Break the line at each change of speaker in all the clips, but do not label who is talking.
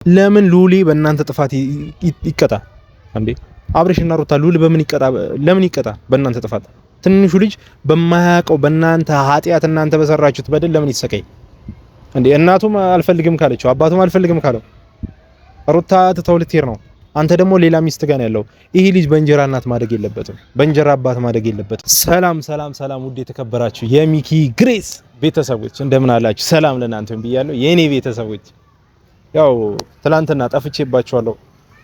ለምን ሉሊ በእናንተ ጥፋት ይቀጣ እንዴ? አብርሽና ሩታ ሉሊ በምን ይቀጣ? ለምን ይቀጣ በእናንተ ጥፋት? ትንሹ ልጅ በማያውቀው በእናንተ ኃጢያት እናንተ በሰራችሁት በደል ለምን ይሰቃይ እንዴ? እናቱም አልፈልግም ካለችው አባቱም አልፈልግም ካለው ሩታ ትተው ልትሄድ ነው። አንተ ደግሞ ሌላ ሚስት ጋር ያለው ይሄ ልጅ በእንጀራ እናት ማደግ የለበትም፣ በእንጀራ አባት ማደግ የለበትም። ሰላም ሰላም ሰላም! ውድ የተከበራችሁ የሚኪ ግሬስ ቤተሰቦች እንደምን አላችሁ? ሰላም ለእናንተም ብያለሁ የኔ ቤተሰቦች። ያው ትላንትና ጠፍቼባችኋለሁ፣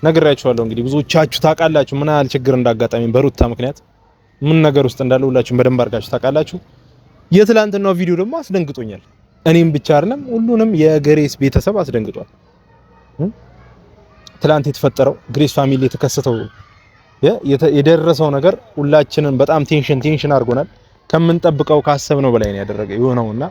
ነግሬያችኋለሁ። እንግዲህ ብዙዎቻችሁ ታውቃላችሁ ምን ያህል ችግር እንዳጋጠመኝ በሩታ ምክንያት ምን ነገር ውስጥ እንዳለው ሁላችሁም በደንብ አድርጋችሁ ታውቃላችሁ። የትላንትናው ቪዲዮ ደግሞ አስደንግጦኛል። እኔም ብቻ አይደለም ሁሉንም የግሬስ ቤተሰብ አስደንግጧል። ትላንት የተፈጠረው ግሬስ ፋሚሊ የተከሰተው የደረሰው ነገር ሁላችንን በጣም ቴንሽን አድርጎናል። ከምንጠብቀው ካሰብነው በላይ ነው ያደረገው የሆነውና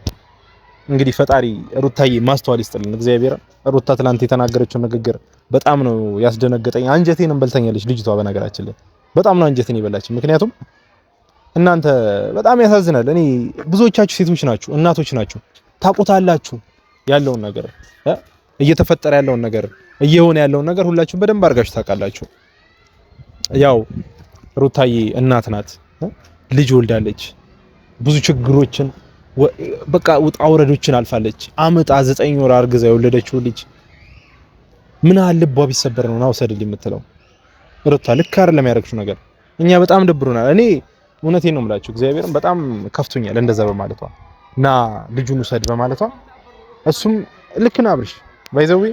እንግዲህ ፈጣሪ ሩታዬ ማስተዋል ይስጥልን እግዚአብሔር። ሩታ ትላንት የተናገረችው ንግግር በጣም ነው ያስደነገጠኝ። አንጀቴንም በልተኛለች ልጅቷ። በነገራችን ላይ በጣም ነው አንጀቴን ይበላችሁ። ምክንያቱም እናንተ በጣም ያሳዝናል። እኔ ብዙዎቻችሁ ሴቶች ናችሁ፣ እናቶች ናችሁ፣ ታውቁታላችሁ ያለውን ነገር እየተፈጠረ ያለውን ነገር እየሆነ ያለውን ነገር ሁላችሁም በደንብ አድርጋችሁ ታውቃላችሁ። ያው ሩታዬ እናት ናት፣ ልጅ ወልዳለች፣ ብዙ ችግሮችን በቃ ውጣ ውረዶችን አልፋለች። አመጣ 9 ወር አርግዛ የወለደችው ልጅ ምን አለ ልቧ ቢሰበር ነው ናውሰድልኝ የምትለው ሩታ። ልክ አይደለም ያደረግሽው ነገር። እኛ በጣም ደብሮናል። እኔ እውነቴን ነው የምላችሁ እግዚአብሔርን በጣም ከፍቶኛል እንደዛ በማለቷ እና ልጁን ውሰድ በማለቷ። እሱም ልክ ነው አብርሽ ባይዘዌ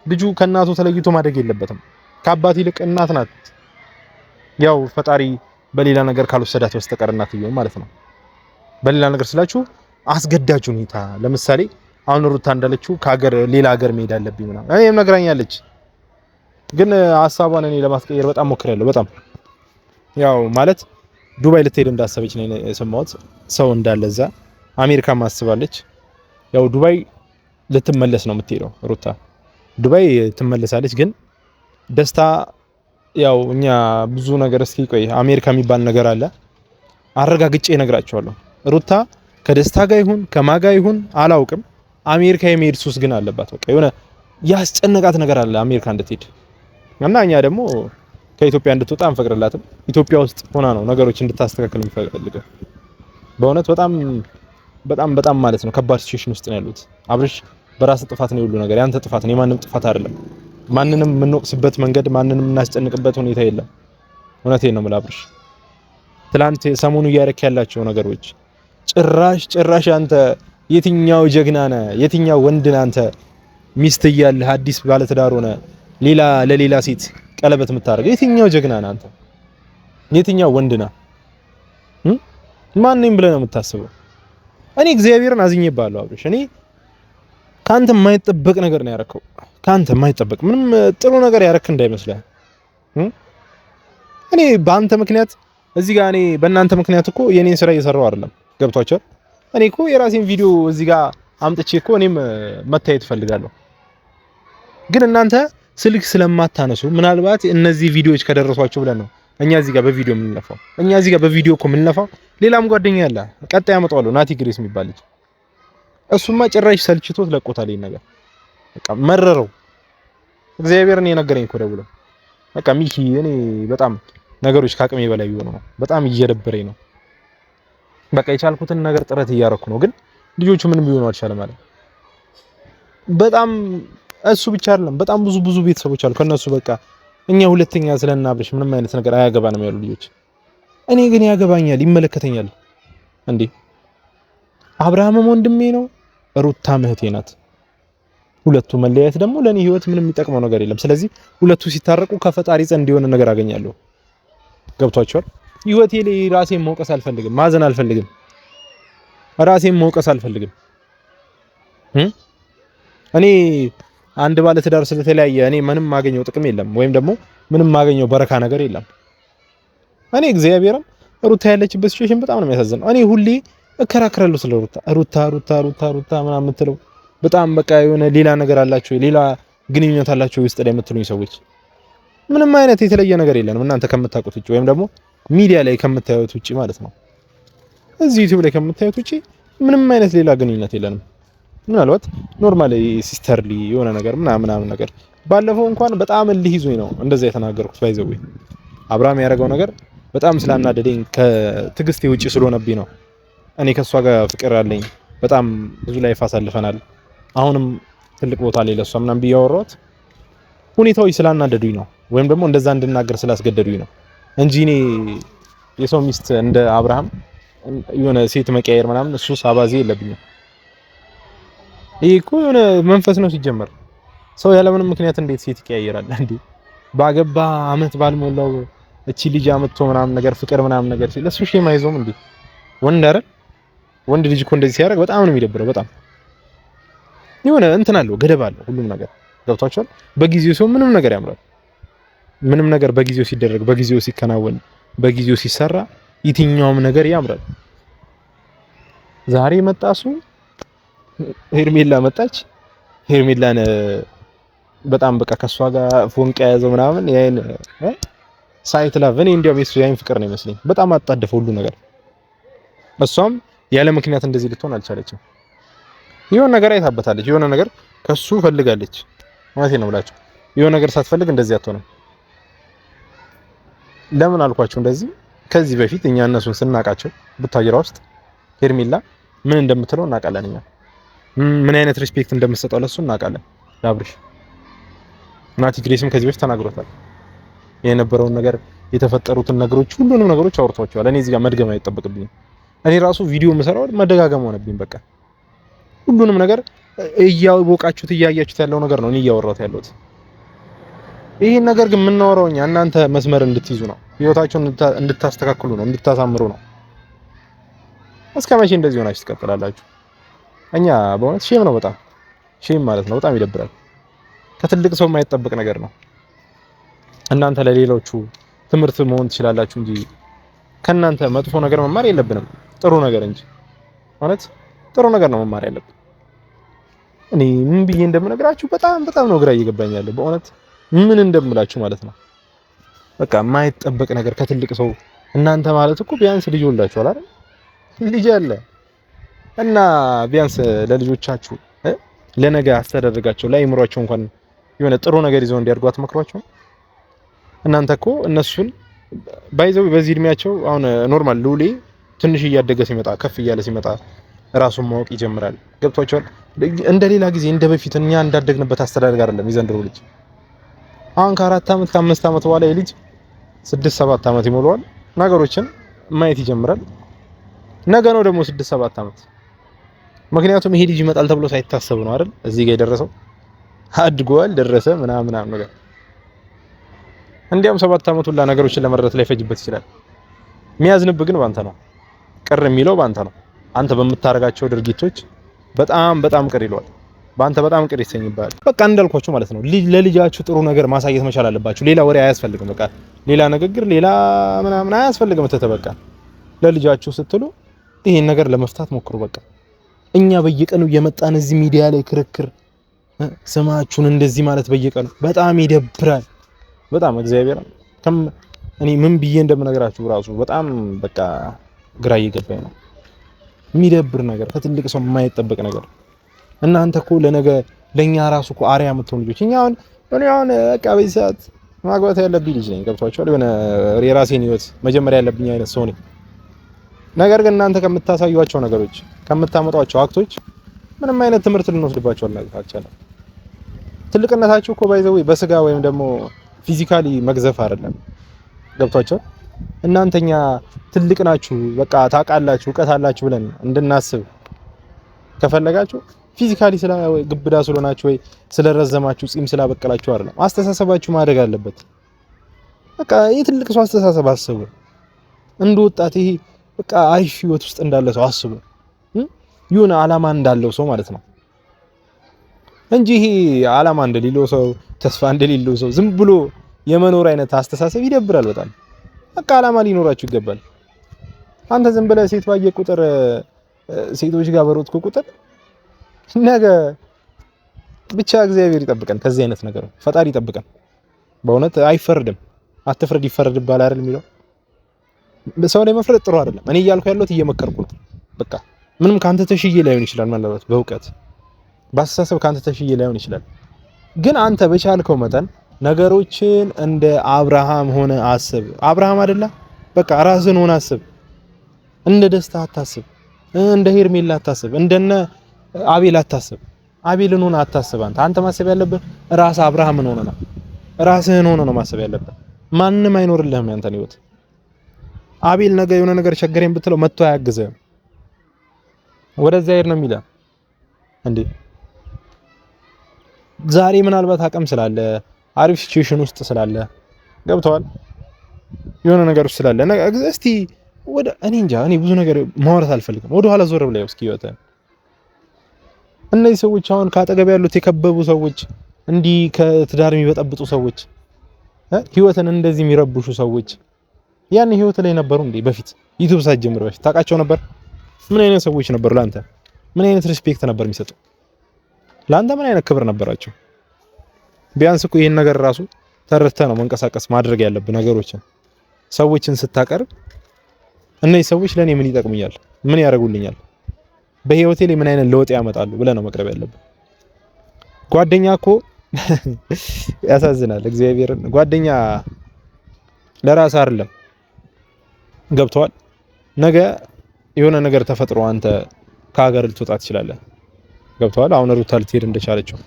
ልጁ ከእናቱ ተለይቶ ማደግ የለበትም። ከአባት ይልቅ እናት ናት። ያው ፈጣሪ በሌላ ነገር ካልወሰዳት በስተቀር እናትየው ማለት ነው። በሌላ ነገር ስላችሁ አስገዳጅ ሁኔታ ለምሳሌ አሁን ሩታ እንዳለችው ከሀገር ሌላ ሀገር መሄድ አለብኝ ምናምን እኔም ነግራኛለች። ግን ሐሳቧን እኔ ለማስቀየር በጣም ሞክሬያለሁ። በጣም ያው ማለት ዱባይ ልትሄድ እንዳሰበች ነው የሰማሁት። ሰው እንዳለ እዛ አሜሪካ ማስባለች። ያው ዱባይ ልትመለስ ነው የምትሄደው ሩታ ዱባይ ትመለሳለች። ግን ደስታ ያው እኛ ብዙ ነገር እስኪ ቆይ አሜሪካ የሚባል ነገር አለ አረጋግጬ እነግራቸዋለሁ። ሩታ ከደስታ ጋር ይሁን ከማጋ ይሁን አላውቅም አሜሪካ የመሄድ ሱስ ግን አለባት። በቃ የሆነ ያስጨነቃት ነገር አለ አሜሪካ እንድትሄድ እና እኛ ደግሞ ከኢትዮጵያ እንድትወጣ አንፈቅድላትም። ኢትዮጵያ ውስጥ ሆና ነው ነገሮች እንድታስተካክል የሚፈልገው። በእውነት በጣም ማለት ነው ከባድ ሲቹዌሽን ውስጥ ነው ያሉት። አብርሽ በራስ ጥፋት ነው ሁሉ ነገር፣ ያንተ ጥፋት ነው፣ የማንንም ጥፋት አይደለም። ማንንም የምንወቅስበት መንገድ ማንንም እናስጨንቅበት ሁኔታ የለም። እውነቴን ነው የምልህ አብርሽ። ትላንት ሰሞኑ እያረክ ያላቸው ነገሮች ጭራሽ አንተ የትኛው ጀግና ነህ? የትኛው ወንድ ነህ አንተ? ሚስት እያለህ አዲስ ባለትዳር ሆነ ለሌላ ሴት ቀለበት የምታደርገው የትኛው ጀግና ነህ አንተ? የትኛው ወንድ ነህ? ማን ነኝ ብለህ ነው የምታስበው? እኔ እግዚአብሔርን አዝኜብሃለሁ አብርሽ። እኔ ካንተ የማይጠበቅ ነገር ነው ያረከው። ካንተ የማይጠበቅ ምንም ጥሩ ነገር ያረክ እንዳይመስልህ። እኔ በአንተ ምክንያት እዚህ ጋር እኔ በእናንተ ምክንያት እኮ የኔን ስራ እየሰራው አይደለም። ገብቷችሁ? እኔ እኮ የራሴን ቪዲዮ እዚህ ጋር አምጥቼ እኮ እኔም መታየት ፈልጋለሁ። ግን እናንተ ስልክ ስለማታነሱ ምናልባት እነዚህ ቪዲዮዎች ከደረሷችሁ ብለን ነው እኛ እዚህ ጋር በቪዲዮ የምንለፋው። እኛ እዚህ ጋር በቪዲዮ እኮ የምንለፋው ሌላም ጓደኛ ያለ ቀጣይ ያመጣዋለሁ ናቲ ግሬስ የሚባል ልጅ። እሱማ ጭራሽ ሰልችቶት ለቆታል ይሄን ነገር። በቃ መረረው። እግዚአብሔርን የነገረኝ እኮ ደውሎ በቃ ሚኪ እኔ በጣም ነገሮች ከአቅሜ በላይ ሆነው ነው። በጣም እየደበረኝ ነው። በቃ የቻልኩትን ነገር ጥረት እያረኩ ነው። ግን ልጆቹ ምንም ቢሆኑ አልቻለም ማለት በጣም እሱ ብቻ አይደለም በጣም ብዙ ቤተሰቦች አሉ ከነሱ በቃ እኛ ሁለተኛ ስለናብርሽ ምንም አይነት ነገር አያገባንም ያሉ ልጆች። እኔ ግን ያገባኛል፣ ይመለከተኛል። እንዴ አብርሃምም ወንድሜ ነው፣ ሩታ እህቴ ናት። ሁለቱ መለያየት ደግሞ ለኔ ህይወት ምንም የሚጠቅመው ነገር የለም። ስለዚህ ሁለቱ ሲታረቁ ከፈጣሪ ዘንድ የሆነ ነገር አገኛለሁ። ገብቷቸዋል። ህይወቴ ላይ ራሴን መውቀስ አልፈልግም፣ ማዘን አልፈልግም፣ ራሴን መውቀስ አልፈልግም። እኔ አንድ ባለ ትዳር ስለተለያየ እኔ ምንም ማገኘው ጥቅም የለም፣ ወይም ደግሞ ምንም ማገኘው በረካ ነገር የለም። እኔ እግዚአብሔርን ሩታ ያለችበት ሲቹዌሽን በጣም ነው የሚያሳዝነው። እኔ ሁሌ እከራከራለሁ ስለ ሩታ ምናምን የምትለው በጣም በቃ የሆነ ሌላ ነገር አላችሁ፣ ሌላ ግንኙነት አላችሁ ውስጥ ላይ የምትሉኝ ሰዎች ምንም አይነት የተለየ ነገር የለንም እናንተ ከምታውቁት ውጪ፣ ወይም ደግሞ ሚዲያ ላይ ከምታዩት ውጪ ማለት ነው። እዚህ ዩቲዩብ ላይ ከምታዩት ውጪ ምንም አይነት ሌላ ግንኙነት የለንም። ምናልባት ኖርማሊ ሲስተርሊ የሆነ ነገር ምናምን ነገር ባለፈው እንኳን በጣም እልህ ይዞኝ ነው እንደዛ የተናገርኩት። ባይዘው አብርሃም ያደረገው ነገር በጣም ስላናደደኝ ከትግስቴ ውጪ ስለሆነብኝ ነው። እኔ ከሷ ጋር ፍቅር አለኝ፣ በጣም ብዙ ላይፍ አሳልፈናል። አሁንም ትልቅ ቦታ ላይ ለሷ ምናምን ቢያወራሁት ሁኔታዎች ስላናደዱኝ ነው፣ ወይም ደግሞ እንደዛ እንድናገር ስላስገደዱኝ ነው እንጂ እኔ የሰው ሚስት እንደ አብርሃም የሆነ ሴት መቀየር ምናምን እሱስ አባዜ የለብኝም። ይሄ እኮ የሆነ መንፈስ ነው ሲጀመር። ሰው ያለምንም ምክንያት እንዴት ሴት ይቀያየራል እንዴ? ባገባ አመት ባልሞላው እቺ ልጅ አመጥቶ ምናምን ነገር ፍቅር ምናምን ነገር ሲል እሱ ሼም አይዞም እንዴ? ወንድ አይደል? ወንድ ልጅ እኮ እንደዚህ ሲያደርግ በጣም ነው የሚደብረው። በጣም የሆነ እንትን አለው፣ ገደብ አለው ሁሉም ነገር ገብቷቸዋል። በጊዜው ሰው ምንም ነገር ያምራል። ምንም ነገር በጊዜው ሲደረግ፣ በጊዜው ሲከናወን፣ በጊዜው ሲሰራ የትኛውም ነገር ያምራል። ዛሬ መጣሱ ሄርሜላ መጣች። ሄርሜላን በጣም በቃ ከሷ ጋር ፎንቃ ያዘው ምናምን ያይን ሳይት ላቭ እኔ እንዲያውም የሱ ያይን ፍቅር ነው ይመስለኝ። በጣም አጣደፈ ሁሉ ነገር። እሷም ያለ ምክንያት እንደዚህ ልትሆን አልቻለችም። የሆነ ነገር አይታበታለች። የሆነ ነገር ከሱ ፈልጋለች ማለት ነው ብላችሁ የሆነ ነገር ሳትፈልግ እንደዚህ አትሆንም። ለምን አልኳችሁ እንደዚህ? ከዚህ በፊት እኛ እነሱን ስናቃቸው ቡታጅራ ውስጥ ሄርሜላ ምን እንደምትለው እናውቃለን። እኛ ምን አይነት ሪስፔክት እንደምትሰጠው ለሱ እናውቃለን። ለአብርሽ ናቲ ግሬስም ከዚህ በፊት ተናግሮታል። የነበረውን ነገር የተፈጠሩትን ነገሮች ሁሉንም ነገሮች አውርቷቸዋል። እኔ እዚህ ጋር መድገም አይጠበቅብኝም። እኔ ራሱ ቪዲዮ የምሰራው መደጋገም ሆነብኝ። በቃ ሁሉንም ነገር እያወቃችሁት እያያችሁት ያለው ነገር ነው እኔ እያወራሁት ያለሁት። ይሄን ነገር ግን የምናወራው እኛ እናንተ መስመር እንድትይዙ ነው፣ ህይወታችሁን እንድታስተካክሉ ነው፣ እንድታሳምሩ ነው። እስከ መቼ እንደዚህ ሆናችሁ ትቀጥላላችሁ? እኛ በእውነት ሼም ነው፣ በጣም ሼም ማለት ነው። በጣም ይደብራል። ከትልቅ ሰው የማይጠበቅ ነገር ነው። እናንተ ለሌሎቹ ትምህርት መሆን ትችላላችሁ እንጂ ከእናንተ መጥፎ ነገር መማር የለብንም፣ ጥሩ ነገር እንጂ። እውነት ጥሩ ነገር ነው መማር ያለብን። እኔ ምን ብዬ እንደምነግራችሁ በጣም ነው ግራ እየገባኝ ያለው በእውነት ምን እንደምላችሁ ማለት ነው። በቃ የማይጠበቅ ነገር ከትልቅ ሰው። እናንተ ማለት እኮ ቢያንስ ልጅ ወልዳችኋል አይደል? ልጅ አለ እና ቢያንስ ለልጆቻችሁ ለነገ አስተዳደጋቸው ላይ አይምሯቸው እንኳን የሆነ ጥሩ ነገር ይዘው እንዲያድጉ አትመክሯቸው? እናንተ እኮ እነሱን ባይዘው በዚህ እድሜያቸው አሁን ኖርማል ሉሌ ትንሽ እያደገ ሲመጣ ከፍ እያለ ሲመጣ ራሱን ማወቅ ይጀምራል። ገብቷቸዋል። እንደሌላ ጊዜ እንደ በፊት እኛ እንዳደግንበት አስተዳደግ አይደለም የዘንድሮ ልጅ። አሁን ከ4 አመት ከ5 አመት በኋላ የልጅ 6-7 አመት ይሞላዋል። ነገሮችን ማየት ይጀምራል። ነገ ነው ደግሞ 6-7 አመት። ምክንያቱም ይሄ ልጅ ይመጣል ተብሎ ሳይታሰብ ነው አይደል እዚህ ጋር የደረሰው። አድጓል፣ ደረሰ ምናምን ነገር። እንዲያውም 7 አመት ሁላ ነገሮችን ለመረዳት ላይ ፈጅበት ይችላል። የሚያዝንብህ ግን ባንተ ነው። ቅር የሚለው ባንተ ነው። አንተ በምታረጋቸው ድርጊቶች በጣም ቅር ይለዋል። ባንተ በጣም ቅር ይሰኝባል። በቃ እንዳልኳችሁ ማለት ነው። ለልጃችሁ ጥሩ ነገር ማሳየት መቻል አለባችሁ። ሌላ ወሬ አያስፈልግም። በቃ ሌላ ንግግር፣ ሌላ ምናምን አያስፈልግም። በቃ ለልጃችሁ ስትሉ ይሄን ነገር ለመፍታት ሞክሩ። በቃ እኛ በየቀኑ እየመጣን እዚህ ሚዲያ ላይ ክርክር ስማችሁን እንደዚህ ማለት በየቀኑ በጣም ይደብራል። በጣም እግዚአብሔር እኔ ምን ብዬ እንደምነግራችሁ ራሱ በጣም በቃ ግራ እየገባኝ ነው። የሚደብር ነገር፣ ከትልቅ ሰው የማይጠበቅ ነገር። እናንተ እኮ ለነገ ለኛ ራሱ እኮ አሪያ የምትሆኑ ልጆች። እኔ አሁን በቃ በዚህ ሰዓት ማግባት ያለብኝ ልጅ ነኝ። ገብቷችኋል? የሆነ የራሴን ህይወት መጀመሪያ ያለብኝ አይነት ሰው ነኝ። ነገር ግን እናንተ ከምታሳዩዋቸው ነገሮች፣ ከምታመጧቸው አክቶች ምንም አይነት ትምህርት ልንወስድባቸው አልቻለም። ትልቅነታችሁ እኮ ባይዘው በስጋ ወይም ደግሞ ፊዚካሊ መግዘፍ አይደለም። ገብቷችኋል? እናንተኛ ትልቅ ናችሁ፣ በቃ ታውቃላችሁ፣ እውቀት አላችሁ ብለን እንድናስብ ከፈለጋችሁ ፊዚካሊ ግብዳ ስለሆናችሁ ወይ ስለረዘማችሁ ጺም ስላበቀላችሁ አይደለም። አስተሳሰባችሁ ማደግ አለበት። በቃ የትልቅ ሰው አስተሳሰብ አስቡ። እንደ ወጣት ይሄ በቃ አሪፍ ህይወት ውስጥ እንዳለ ሰው አስቡ። የሆነ አላማ እንዳለው ሰው ማለት ነው እንጂ ይሄ አላማ እንደሌለው ሰው፣ ተስፋ እንደሌለው ሰው ዝም ብሎ የመኖር አይነት አስተሳሰብ ይደብራል በጣም። በቃ አላማ ሊኖራችሁ ይገባል። አንተ ዝም ብለህ ሴት ባየ ቁጥር ሴቶች ጋር በሮጥኩ ቁጥር ነገ ብቻ እግዚአብሔር ይጠብቀን ከዚህ አይነት ነገር። ፈጣሪ ይጠብቀን። በእውነት አይፈርድም። አትፍረድ ይፈረድብሃል አይደል የሚለው። ሰው ላይ መፍረድ ጥሩ አይደለም። እኔ እያልኩ ያለሁት እየመከርኩ ነው። በቃ ምንም ካንተ ተሽዬ ላይሆን ይችላል ማለት በእውቀት በአስተሳሰብ ካንተ ተሽዬ ላይሆን ይችላል። ግን አንተ በቻልከው መጠን ነገሮችን እንደ አብርሃም ሆነ አስብ። አብርሃም አይደለ? በቃ ራስህን ሆነ አስብ። እንደ ደስታ አታስብ። እንደ ሄርሜላ አታስብ። እንደነ አቤል አታስብ። አቤልን ሆነ አታስብ። አንተ ማሰብ ያለብህ ራስ አብርሃምን ሆነ ነው። ራስህን ሆነ ነው ማሰብ ያለብህ። ማንም አይኖርልህም ያንተን ህይወት። አቤል ነገ የሆነ ነገር ቸገረኝ ብትለው መጥቶ አያግዝህም። ወደዛ ሄድ ነው የሚለው እንዴ። ዛሬ ምናልባት አቅም ስላለ አሪፍ ሲቹዌሽን ውስጥ ስላለ ገብተዋል የሆነ ነገር ውስጥ ስላለ እስቲ ወደ እኔ እንጃ እኔ ብዙ ነገር ማውራት አልፈልግም። ወደ ኋላ ዞር ብለው እስኪ ይወጣ እነዚህ ሰዎች አሁን ካጠገብ ያሉት የከበቡ ሰዎች እንዲህ ከትዳር የሚበጠብጡ ሰዎች ህይወትን እንደዚህ የሚረብሹ ሰዎች ያን ህይወት ላይ ነበሩ እንዴ? በፊት ዩቲዩብ ሳትጀምር በፊት ታውቃቸው ነበር? ምን አይነት ሰዎች ነበሩ ላንተ? ምን አይነት ሪስፔክት ነበር የሚሰጡ ላንተ? ምን አይነት ክብር ነበራቸው? ቢያንስ እኮ ይሄን ነገር ራሱ ተረድተህ ነው መንቀሳቀስ ማድረግ ያለብህ ነገሮችን ሰዎችን ስታቀርብ እነዚህ ሰዎች ለኔ ምን ይጠቅሙኛል? ምን ያደርጉልኛል? በህይወቴ ላይ ምን አይነት ለውጥ ያመጣሉ ብለህ ነው መቅረብ ያለብህ። ጓደኛ እኮ ያሳዝናል። እግዚአብሔርን ጓደኛ ለራስ አይደለም። ገብቷል? ነገ የሆነ ነገር ተፈጥሮ አንተ ከሀገር ልትወጣ ትችላለህ። ገብቷል? አሁን ሩታ ልትሄድ እንደቻለችው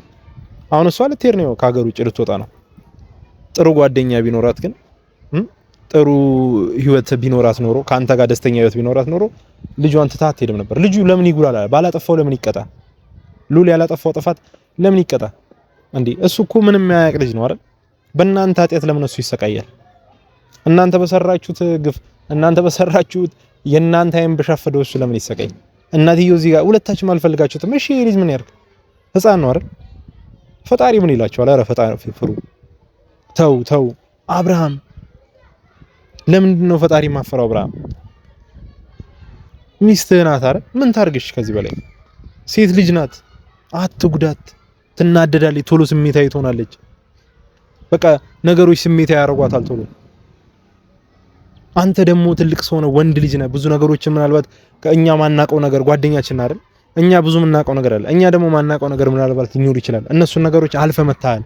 አሁን እሷ ልትሄድ ነው፣ ከሀገር ውጭ ልትወጣ ነው። ጥሩ ጓደኛ ቢኖራት ግን ጥሩ ህይወት ቢኖራት ኖሮ ካንተ ጋር ደስተኛ ህይወት ቢኖራት ኖሮ ልጇን ትታ አትሄድም ነበር። ልጁ ለምን ይጉላል? ባላጠፋው ለምን ይቀጣ? ሉል ያላጠፋው ጥፋት ለምን ይቀጣ እንዴ? እሱ እኮ ምንም የማያውቅ ልጅ ነው አይደል? በእናንተ ኃጢአት ለምን እሱ ይሰቃያል? እናንተ በሰራችሁት ግፍ፣ እናንተ በሰራችሁት የእናንተ አይን በሻፈደው እሱ ለምን ይሰቃይ? እናትየው እዚህ ጋር ሁለታችሁም አልፈልጋችሁትም። እሺ ልጅ ምን ያርግ? ህፃን ነው አይደል? ፈጣሪ ምን ይላችኋል? ኧረ ፈጣሪ ፍሩ። ተው አብርሃም ለምንድን ነው ፈጣሪ ማፈራው? አብርሃም ሚስትህ ናት አይደል? ምን ታርግሽ? ከዚህ በላይ ሴት ልጅ ናት። አትጉዳት። ትናደዳለች፣ ቶሎ ስሜታዊ ትሆናለች። በቃ ነገሮች ስሜታዊ ያደርጓታል ቶሎ። አንተ ደግሞ ትልቅ ሰው ነው፣ ወንድ ልጅ ነህ። ብዙ ነገሮችን ምናልባት ከእኛ ማናቀው ነገር ጓደኛችን አይደል? እኛ ብዙ የምናውቀው ነገር አለ። እኛ ደግሞ ማናቀው ነገር ምናልባት ሊኖር ይችላል። እነሱን ነገሮች አልፈ መታሃል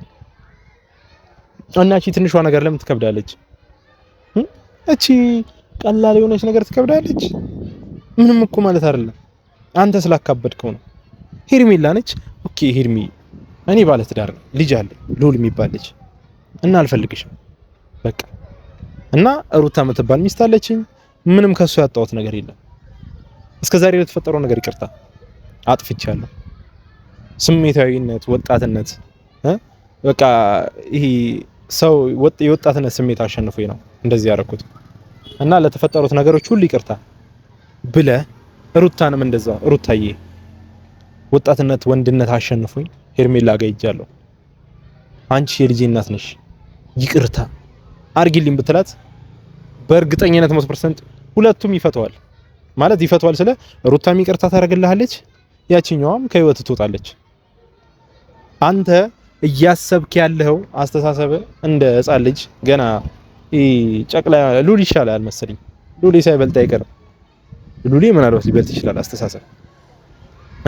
እና እቺ ትንሿ ነገር ለምን ትከብዳለች? እቺ ቀላል የሆነች ነገር ትከብዳለች? ምንም እኮ ማለት አይደለም። አንተ ስላካበድከው ነው። ሄርሜላ ነች። ኦኬ ሄርሜ፣ እኔ ባለ ትዳር ልጅ አለ ሉል የሚባል ልጅ እና አልፈልግሽም በቃ። እና ሩታ የምትባል ሚስት አለችኝ። ምንም ከሱ ያጣሁት ነገር የለም። እስከዛሬ ለተፈጠረው ነገር ይቅርታ አጥፍቻለሁ። ስሜታዊነት፣ ወጣትነት በቃ ይሄ ሰው የወጣትነት ስሜት አሸንፎኝ ነው እንደዚህ ያደረኩት እና ለተፈጠሩት ነገሮች ሁሉ ይቅርታ ብለህ ሩታንም እንደዛው ሩታዬ ወጣትነት ወንድነት አሸንፎኝ ሄርሜላ ጋር ሄጃለሁ። አንቺ የልጄ እናት ነሽ፣ ይቅርታ አርጊልኝ ብትላት በእርግጠኝነት 100% ሁለቱም ይፈተዋል። ማለት ይፈተዋል ስለ ሩታም ይቅርታ ታደርግልሃለች፣ ያቺኛዋም ከህይወት ትወጣለች። አንተ እያሰብክ ያለው አስተሳሰብ እንደ ህፃን ልጅ ገና ጨቅላ ሉል ይሻላል መሰለኝ። ሉል ሳይበልጥ አይቀርም። ሉል ምናልባት ሊበልጥ ይችላል አስተሳሰብ፣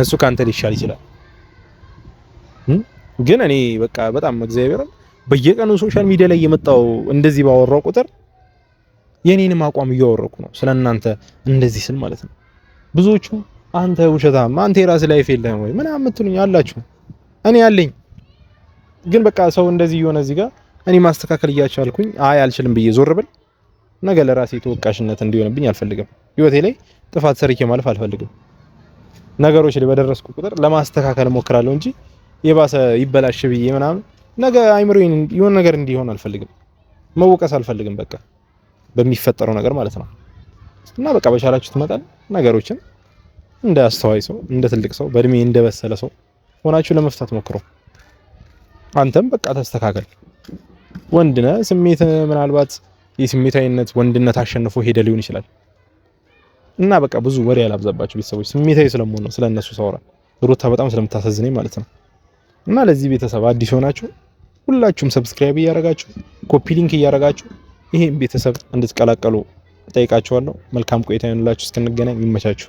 እሱ ካንተ ሊሻል ይችላል። ግን እኔ በቃ በጣም እግዚአብሔር በየቀኑ ሶሻል ሚዲያ ላይ የመጣው እንደዚህ ባወራው ቁጥር የኔንም አቋም እያወረኩ ነው ስለናንተ እንደዚህ ስል ማለት ነው። ብዙዎቹ አንተ ውሸታም፣ አንተ የራስህ ላይፍ የለህም ወይ ምናምን የምትሉኝ አላችሁ። እኔ ያለኝ ግን በቃ ሰው እንደዚህ የሆነ እዚህ ጋር እኔ ማስተካከል እያቻልኩኝ አይ አልችልም ብዬ ዞር ብል ነገ ለራሴ ተወቃሽነት እንዲሆንብኝ አልፈልግም። ህይወቴ ላይ ጥፋት ሰርቼ ማለፍ አልፈልግም። ነገሮች ላይ በደረስኩ ቁጥር ለማስተካከል እሞክራለሁ እንጂ የባሰ ይበላሽ ብዬ ምናምን ነገ አይምሮዬን የሆነ ነገር እንዲሆን አልፈልግም። መወቀስ አልፈልግም በቃ በሚፈጠረው ነገር ማለት ነው። እና በቃ በቻላችሁት መጠን ነገሮችን እንደ አስተዋይ ሰው፣ እንደ ትልቅ ሰው፣ በእድሜ እንደበሰለ ሰው ሆናችሁ ለመፍታት ሞክሩ። አንተም በቃ ተስተካከል። ወንድ ነህ። ስሜት ምናልባት የስሜታዊነት ወንድነት አሸንፎ ሄደ ሊሆን ይችላል። እና በቃ ብዙ ወሬ ያላብዛባችሁ ቤተሰቦች። ስሜታዊ ስለምሆን ነው ስለነሱ ሳወራ ሩታ በጣም ስለምታሳዝነኝ ማለት ነው። እና ለዚህ ቤተሰብ አዲስ ሆናችሁ ሁላችሁም ሰብስክራይብ እያደረጋችሁ ኮፒ ሊንክ እያደረጋችሁ ይሄን ቤተሰብ እንድትቀላቀሉ ጠይቃችኋለሁ። መልካም ቆይታ ይሁንላችሁ። እስክንገናኝ ይመቻችሁ።